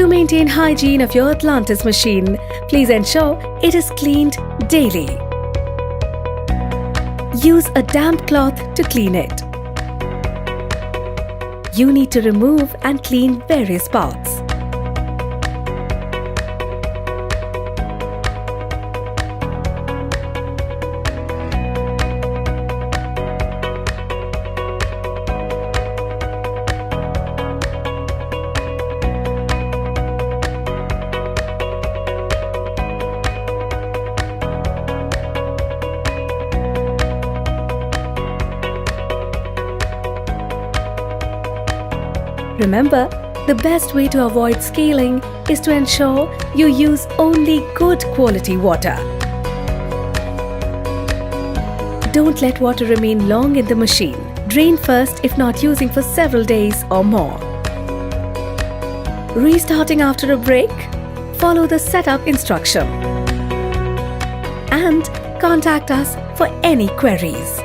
To maintain hygiene of your Atlantis machine, please ensure it is cleaned daily. Use a damp cloth to clean it. You need to remove and clean various parts. Remember, the best way to avoid scaling is to ensure you use only good quality water. Don't let water remain long in the machine. Drain first if not using for several days or more. Restarting after a break? Follow the setup instruction. And contact us for any queries.